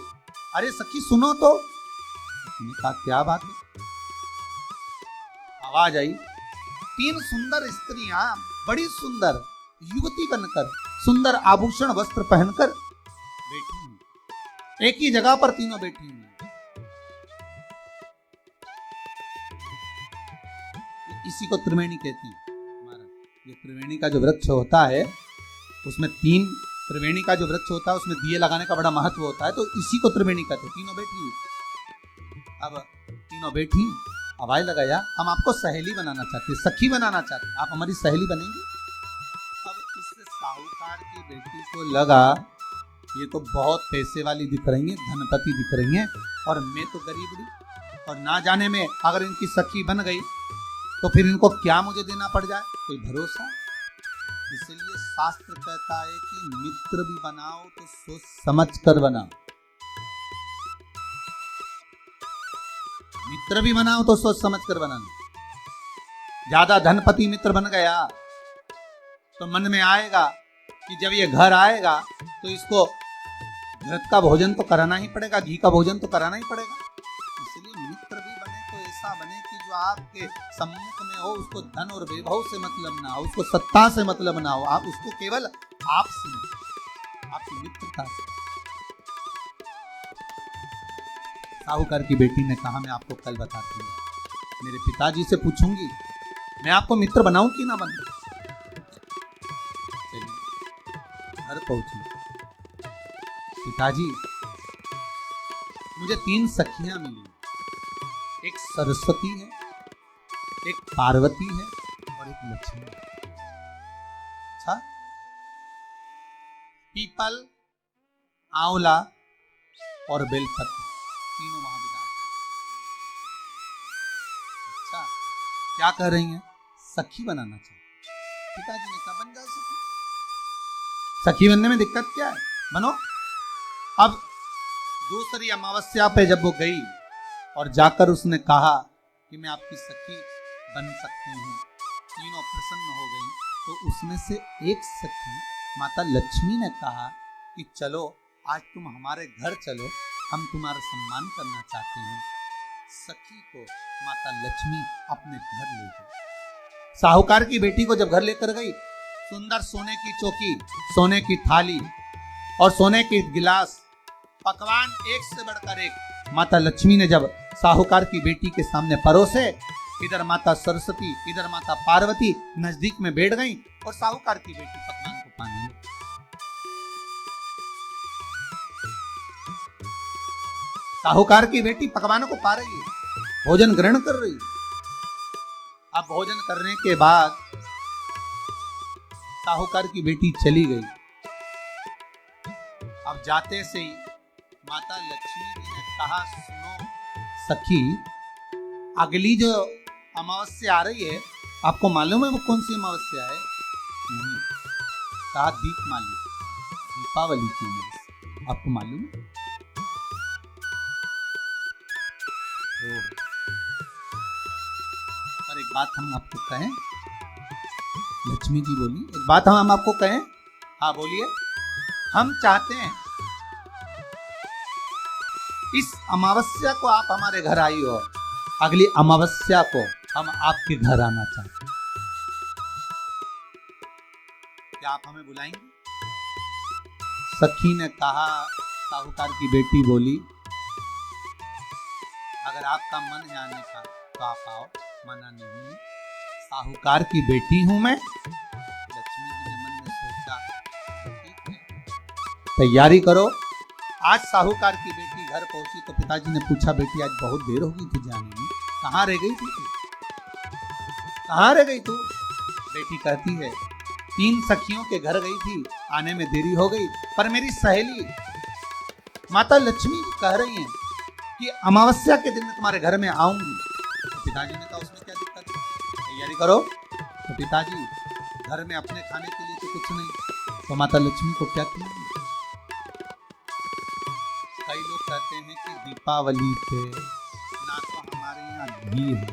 अरे सखी सुनो तो। उसने कहा क्या बात है? आवाज आई, 3 सुंदर स्त्रियां, बड़ी सुंदर युवती बनकर, सुंदर आभूषण वस्त्र पहनकर बैठी हुई, एक ही जगह पर तीनों बैठी हुई। इसी को त्रिवेणी कहते हैं। ये त्रिवेणी का जो वृक्ष होता है उसमें 3 त्रिवेणी का जो वृक्ष होता है उसमें दिए लगाने का बड़ा महत्व होता है, तो इसी को त्रिवेणी कहते हैं। तीनों बैठी, अब तीनों बैठी, आवाज लगाया, हम आपको सहेली बनाना चाहते हैं, सखी बनाना चाहते हैं, आप हमारी सहेली बनेंगी। अब इस साहूकार की बेटी को लगा ये तो बहुत पैसे वाली दिख रही है, धनपति दिख रही है, और मैं तो गरीबड़ी, और ना जाने में अगर इनकी सखी बन गई तो फिर इनको क्या मुझे देना पड़ जाए, कोई भरोसा। इसलिए शास्त्र कहता है कि मित्र भी बनाओ तो सोच समझ कर बनाओ, मित्र भी बनाओ तो सोच समझ कर बनाना। ज्यादा धनपति मित्र बन गया तो मन में आएगा कि जब ये घर आएगा तो इसको घृत का भोजन तो कराना ही पड़ेगा, घी का भोजन तो कराना ही पड़ेगा। इसलिए मित्र भी बने तो ऐसा बने कि जो आपके सम्मुख में हो, उसको धन और वैभव से मतलब ना हो, उसको सत्ता से मतलब ना हो, आप उसको केवल आपसे, आपकी मित्रता से। साहूकार की बेटी ने कहा मैं आपको कल बताती हूँ, मेरे पिताजी से पूछूंगी मैं आपको मित्र बनाऊं कि ना बनाऊं। घर पहुंची, पिताजी मुझे 3 सखियां मिली, एक सरस्वती है, एक पार्वती है और एक लक्ष्मी है। अच्छा, पीपल, आंवला और बेलपत्र तीनों महाविराज। अच्छा, क्या कर रही हैं? सखी बनाना चाहिए। पिताजी ने कहा बन जाओ सखी। सखी बनने में दिक्कत क्या है, बनो। अब दूसरी अमावस्या पे जब वो गई और जाकर उसने कहा कि मैं आपकी सखी बन सकती हूँ, तीनों प्रसन्न हो गई। तो उसमें से एक सखी माता लक्ष्मी ने कहा कि चलो आज तुम हमारे घर चलो, हम तुम्हारा सम्मान करना चाहते हैं। सखी को माता लक्ष्मी अपने घर ले गई। साहूकार की बेटी को जब घर लेकर गई, सुंदर सोने की चौकी, सोने की थाली और सोने के गिलास, पकवान एक से बढ़कर एक माता लक्ष्मी ने जब साहूकार की बेटी के सामने परोसे, इधर माता सरस्वती इधर माता पार्वती नजदीक में बैठ गई और साहूकार की बेटी पकवान को पाने लगी। साहूकार की बेटी पकवानों को पा रही है, भोजन ग्रहण कर रही है। अब भोजन करने के बाद साहूकार की बेटी चली गई। अब जाते से ही माता लक्ष्मी जी ने कहा, सुनो सखी, अगली जो अमावस्या आ रही है, आपको मालूम है वो कौन सी अमावस्या है? नहीं। कहा दीपमाली, दीपावली की अमावस्या, आपको मालूम है? पर एक बात हम आपको कहें, लक्ष्मी जी बोली, एक बात हम आपको कहें। हाँ बोलिए। हम चाहते हैं इस अमावस्या को आप हमारे घर आई हो, अगली अमावस्या को हम आपके घर आना चाहते हैं। क्या आप हमें बुलाएंगे? सखी ने कहा, साहूकार की बेटी बोली, अगर आपका मन है आने का तो आप आओ, मना नहीं। साहूकार की बेटी हूं मैं। लक्ष्मी जी ने मन में सोचा, ठीक है, तैयारी करो। आज साहूकार की बेटी घर पहुंची तो पिताजी ने पूछा, बेटी आज बहुत देर हो गई तुझे आने में, कहाँ रह गई थी? कहाँ रह गई तू? बेटी कहती है, 3 सखियों के घर गई थी, आने में देरी हो गई, पर मेरी सहेली माता लक्ष्मी कह रही हैं कि अमावस्या के दिन मैं तुम्हारे घर में आऊंगी। तो पिताजी ने कहा, उसमें क्या दिक्कत है, तैयारी करो। तो पिताजी घर में अपने खाने के लिए तो कुछ नहीं, तो माता लक्ष्मी को क्या खिलाएंगे? कई लोग कहते हैं कि दीपावली पे ना तो हमारे यहाँ घी है,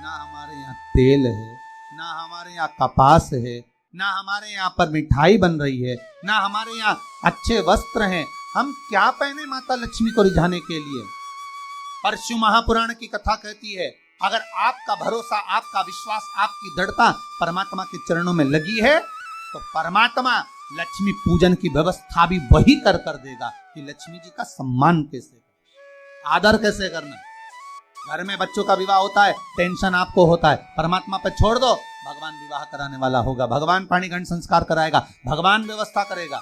ना हमारे यहाँ तेल है, ना हमारे यहाँ कपास है, ना हमारे यहाँ पर मिठाई बन रही है, ना हमारे यहाँ अच्छे वस्त्र हैं, हम क्या पहने माता लक्ष्मी को रिझाने के लिए? परशु महापुराण की कथा कहती है, अगर आपका भरोसा, आपका विश्वास, आपकी दृढ़ता परमात्मा के चरणों में लगी है तो परमात्मा लक्ष्मी पूजन की व्यवस्था भी वही कर देगा कि लक्ष्मी जी का सम्मान कैसे करना, आदर कैसे करना। घर में बच्चों का विवाह होता है, टेंशन आपको होता है, परमात्मा पर छोड़ दो, भगवान विवाह कराने वाला होगा, भगवान पाणिग्रहण संस्कार कराएगा, भगवान व्यवस्था करेगा,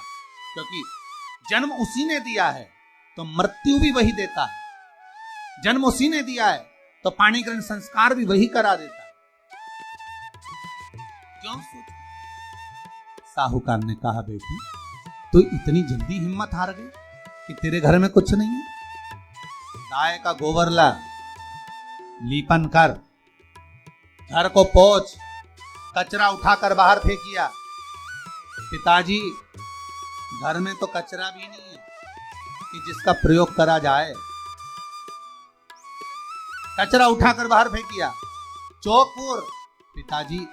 क्योंकि जन्म उसी ने दिया है तो मृत्यु भी वही देता है, जन्म उसी ने दिया है तो पाणिग्रहण संस्कार भी वही करा देता है। क्यों सोच? साहूकार ने कहा, बेटी तू इतनी जल्दी हिम्मत हार गई कि तेरे घर में कुछ नहीं है? गाय का गोबर ला, लीपन कर, घर को पोंछ, कचरा उठाकर बाहर फेंकिया। पिताजी घर में तो कचरा भी नहीं है कि जिसका प्रयोग करा जाए, कचरा उठाकर बाहर फेंकिया। चौक पूर, पिताजी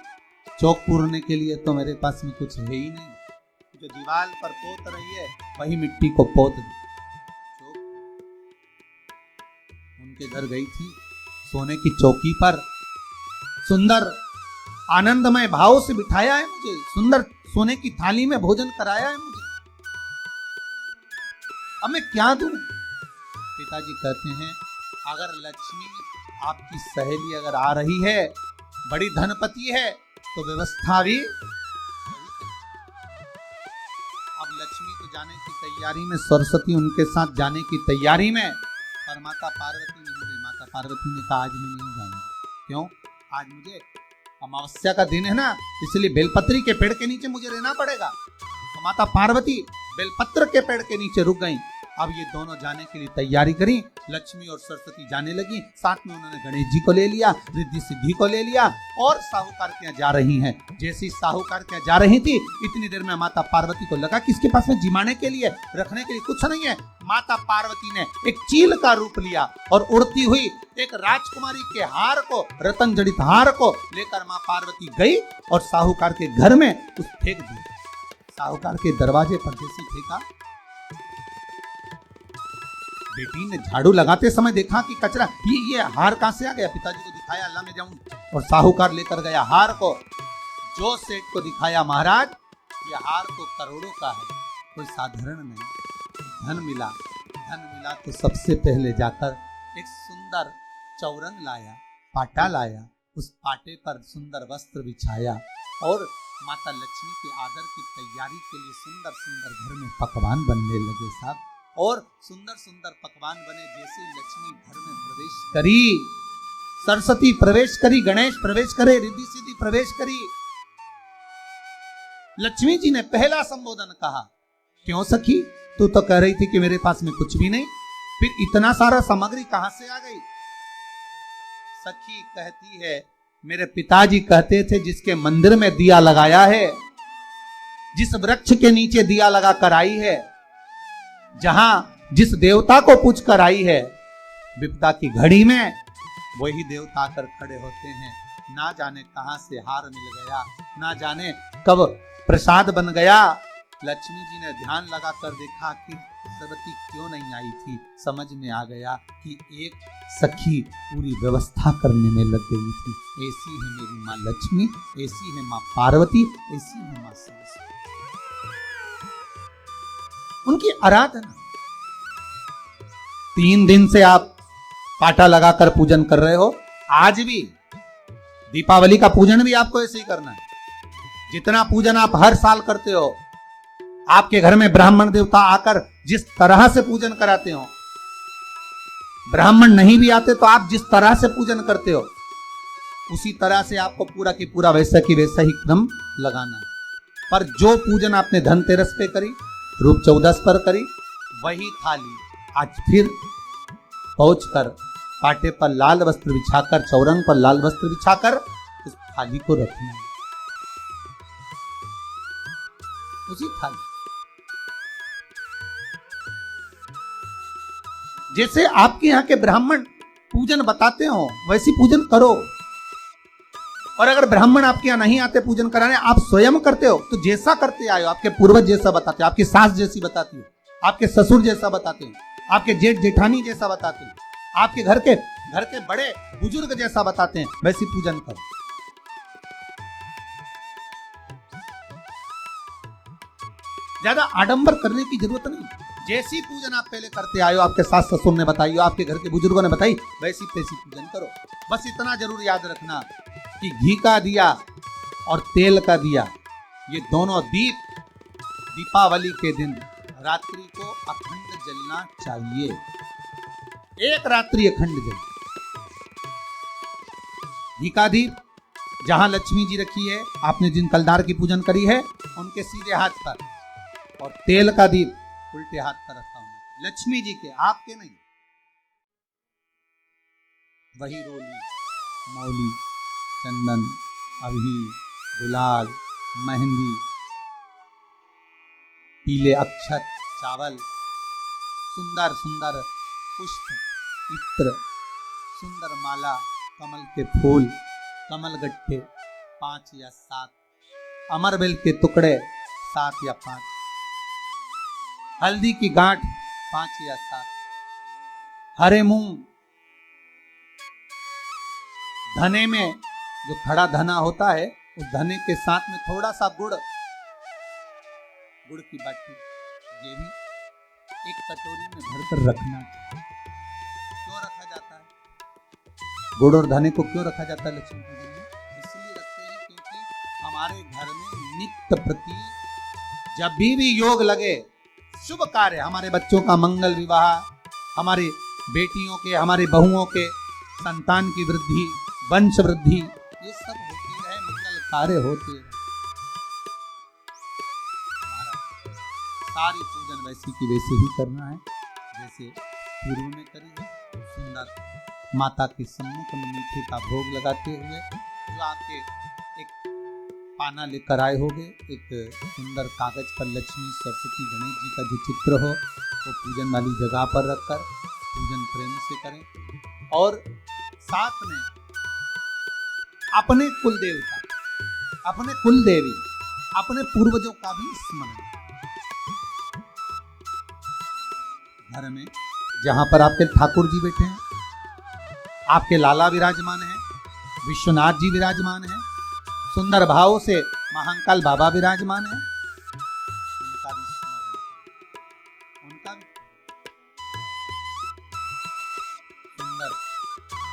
चौक पूरने के लिए तो मेरे पास में कुछ है ही नहीं, जो दीवार पर पोत रही है वही मिट्टी को पोत दी। उनके घर गई थी, सोने की चौकी पर सुंदर आनंदमय भाव से बिठाया है मुझे, सुंदर सोने की थाली में भोजन कराया है मुझे, अब मैं क्या दूं? पिताजी कहते हैं, अगर लक्ष्मी आपकी सहेली अगर आ रही है, बड़ी धनपति है, तो व्यवस्था भी। अब जाने की तैयारी में, सरस्वती उनके साथ जाने की तैयारी में, पर माता पार्वती नहीं गई। माता पार्वती ने कहा आज मैं नहीं जाऊंगी। क्यों? आज मुझे अमावस्या का दिन है ना, इसलिए बेलपत्री के पेड़ के नीचे मुझे रहना पड़ेगा। तो माता पार्वती बेलपत्र के पेड़ के नीचे रुक गई। अब ये दोनों जाने के लिए तैयारी करी। लक्ष्मी और सरस्वती जाने लगी, साथ में उन्होंने गणेश जी को ले लिया, रिद्धि सिद्धि को ले लिया और साहूकार के यहाँ जा रही हैं। जैसी साहूकार के यहाँ जा रही थी, इतनी देर में माता पार्वती को लगा कि इसके पास में जिमाने के लिए, रखने के लिए कुछ नहीं है। माता पार्वती ने एक चील का रूप लिया और उड़ती हुई एक राजकुमारी के हार को, रतन जड़ित हार को लेकर माँ पार्वती गई और साहूकार के घर में उस फेंक दी। साहूकार के दरवाजे पर जैसी फेंका, बेटी ने झाड़ू लगाते समय देखा कि कचरा, ये हार कहां से आ गया। पिताजी को दिखाया, अल्लाह में जाऊं, और साहूकार लेकर गया हार को। जो सेठ को दिखाया, महाराज ये हार तो करोड़ों का है, कोई साधारण नहीं। धन मिला तो सबसे पहले जाकर एक सुंदर चौरंग लाया, पाटा लाया, उस पाटे पर सुंदर वस्त्र बिछाया और माता लक्ष्मी के आदर की तैयारी के लिए सुंदर सुंदर घर में पकवान बनने लगे साहब। और सुंदर सुंदर पकवान बने। जैसे लक्ष्मी घर में प्रवेश करी, सरस्वती प्रवेश करी, गणेश प्रवेश करे, रिद्धि सिद्धि प्रवेश करी, लक्ष्मी जी ने पहला संबोधन कहा, क्यों सखी, तू तो कह रही थी कि मेरे पास में कुछ भी नहीं, फिर इतना सारा सामग्री कहां से आ गई। सखी कहती है, मेरे पिताजी कहते थे जिसके मंदिर में दिया लगाया है, जिस वृक्ष के नीचे दिया लगा कर आई है, जहां जिस देवता को पूछ कर आई है, विपदा की घड़ी में वही देवता आकर खड़े होते हैं। ना जाने कहां से हार मिल गया, ना जाने कब प्रसाद बन गया। लक्ष्मी जी ने ध्यान लगाकर देखा कि पार्वती क्यों नहीं आई थी। समझ में आ गया कि एक सखी पूरी व्यवस्था करने में लग गई थी। ऐसी है मेरी माँ लक्ष्मी, ऐसी है माँ पार्वती, ऐसी है माँ सरस्वती। उनकी आराधना 3 दिन से आप पाटा लगाकर पूजन कर रहे हो। आज भी दीपावली का पूजन भी आपको ऐसे ही करना है। जितना पूजन आप हर साल करते हो, आपके घर में ब्राह्मण देवता आकर जिस तरह से पूजन कराते हो, ब्राह्मण नहीं भी आते तो आप जिस तरह से पूजन करते हो, उसी तरह से आपको पूरा की पूरा वैसा की वैसा ही क्रम लगाना है। पर जो पूजन आपने धनतेरस पे करी, रूप 14 पर करी, वही थाली आज फिर पहुंचकर पाटे पर लाल वस्त्र बिछाकर, चौरंग पर लाल वस्त्र बिछाकर उस थाली को रखना है। उसी थाली जैसे आपके यहाँ के ब्राह्मण पूजन बताते हो, वैसी पूजन करो। और अगर ब्राह्मण आपके यहाँ नहीं आते पूजन कराने, आप स्वयं करते हो, तो जैसा करते आए हो, आपके पूर्वज जैसा बताते हो, आपकी सास जैसी बताती हो, आपके ससुर जैसा बताते हो, आपके जेठ जेठानी जैसा बताते हैं, आपके घर के बड़े बुजुर्ग जैसा बताते हैं, वैसी पूजन करो। ज्यादा आडंबर करने की जरूरत नहीं। जैसी पूजन आप पहले करते आए हो, आपके सास ससुर ने बताई हो, आपके घर के बुजुर्गों ने बताई, वैसी तैसी पूजन करो। बस इतना जरूर याद रखना कि घी का दिया और तेल का दिया, ये दोनों दीप दीपावली के दिन रात्रि को अखंड जलना चाहिए। एक रात्रि अखंड जल। घी का दीप जहां लक्ष्मी जी रखी है, आपने जिन कलदार की पूजन करी है, उनके सीधे हाथ पर, और तेल का दीप उल्टे हाथ पर रखा होना, लक्ष्मी जी के, आपके नहीं। वही रोली, मौली, चंदन, अबीर, गुलाल, मेहंदी, पीले अक्षत, चावल, सुंदर सुंदर पुष्प, इत्र, सुंदर माला, कमल के फूल, कमल गट्टे 5 या 7, अमरबेल के टुकड़े 7 या 5, हल्दी की गांठ 5 या 7, हरे मूंग, धने में जो खड़ा धना होता है, उस धने के साथ में थोड़ा सा गुड़ की बाटी, ये भी एक कटोरी में भरकर रखना। क्यों रखा जाता है गुड़ और धने को? क्यों रखा जाता है लक्ष्मी पूजन में? इसलिए रखते हैं क्योंकि हमारे घर में नित्य प्रति जब भी योग लगे, शुभ कार्य, हमारे बच्चों का मंगल विवाह, हमारे बेटियों के, हमारे बहुओं के संतान की वृद्धि, वंश वृद्धि, ये सब होती रहे, मंगल कार्य होते रहे। सारी पूजन वैसी की वैसे ही करना है जैसे पूर्व में करी है। सुंदर माता के सम्मुख में मीठे का भोग लगाते हुए जो आपके एक पाना लेकर आए होंगे, एक सुंदर कागज पर लक्ष्मी, सरस्वती, गणेश जी का जो चित्र हो वो पूजन वाली जगह पर रखकर पूजन प्रेम से करें। और साथ में अपने कुल देवता, अपने कुल देवी, अपने पूर्वजों का भी स्मरण। घर में जहां पर आपके ठाकुर जी बैठे हैं, आपके लाला विराजमान हैं, विश्वनाथ जी विराजमान हैं, सुंदर भाव से महाकाल बाबा विराजमान हैं, उनका भी स्मरण, उनका भी सुंदर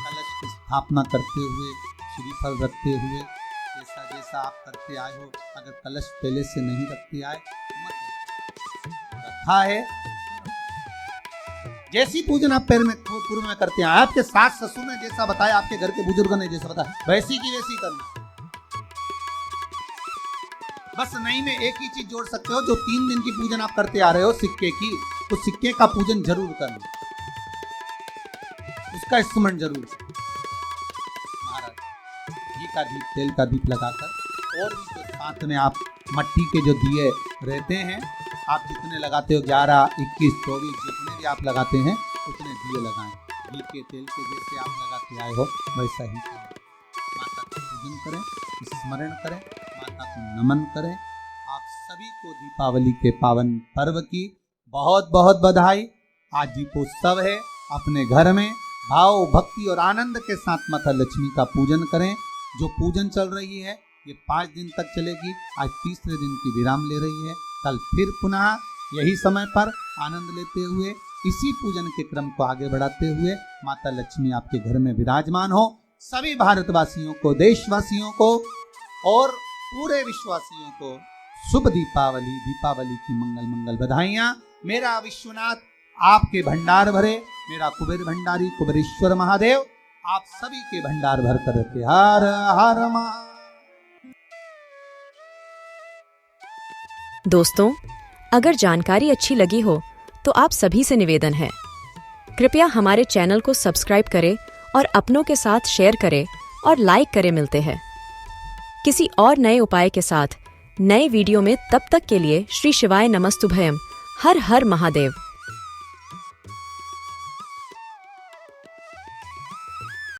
कलश की स्थापना करते हुए, श्रीफल रखते हुए, जैसा जैसा आप करते आए हो, अगर कलश पहले से नहीं रखते आए मत, रखा है जैसी पूजन आप पैर में पूर्व में करते हैं, आपके सास ससुर ने जैसा बताया, आपके घर के बुजुर्गों ने जैसा बताया, वैसी की वैसी करना। बस नहीं में एक ही चीज जोड़ सकते हो, जो 3 दिन की पूजन आप करते आ रहे हो सिक्के की, तो सिक्के का पूजन जरूर करना, उसका स्मरण जरूर। महाराज घी का दीप, तेल का दीप लगाकर, और भी तो साथ में आप मट्टी के जो दिए रहते हैं, आप जितने लगाते हो 11, 21, 24 जितने भी आप लगाते हैं उतने दिए लगाएं। घी के, तेल के जैसे आप लगाते आए हो वैसा ही करें। माता का पूजन करें, स्मरण करें, माता को नमन करें। आप सभी को दीपावली के पावन पर्व की बहुत बहुत बधाई। आज दीपोत्सव है, अपने घर में भाव, भक्ति और आनंद के साथ माता लक्ष्मी का पूजन करें। जो पूजन चल रही है ये 5 दिन तक चलेगी। आज तीसरे दिन की विराम ले रही है। कल फिर पुनः यही समय पर आनंद लेते हुए, इसी पूजन के क्रम को आगे बढ़ाते हुए माता लक्ष्मी आपके घर में विराजमान हो। सभी भारतवासियों को, देशवासियों को और पूरे विश्ववासियों को शुभ दीपावली, दीपावली की मंगल मंगल बधाइयां। मेरा विश्वनाथ आपके भंडार भरे, मेरा कुबेर भंडारी कुबेरेश्वर महादेव आप सभी के भंडार भर कर रखे। हर हर महादेव। दोस्तों, अगर जानकारी अच्छी लगी हो तो आप सभी से निवेदन है, कृपया हमारे चैनल को सब्सक्राइब करें और अपनों के साथ शेयर करें और लाइक करें। मिलते हैं किसी और नए उपाय के साथ नए वीडियो में। तब तक के लिए श्री शिवाय नमस्तुभयम। हर हर महादेव।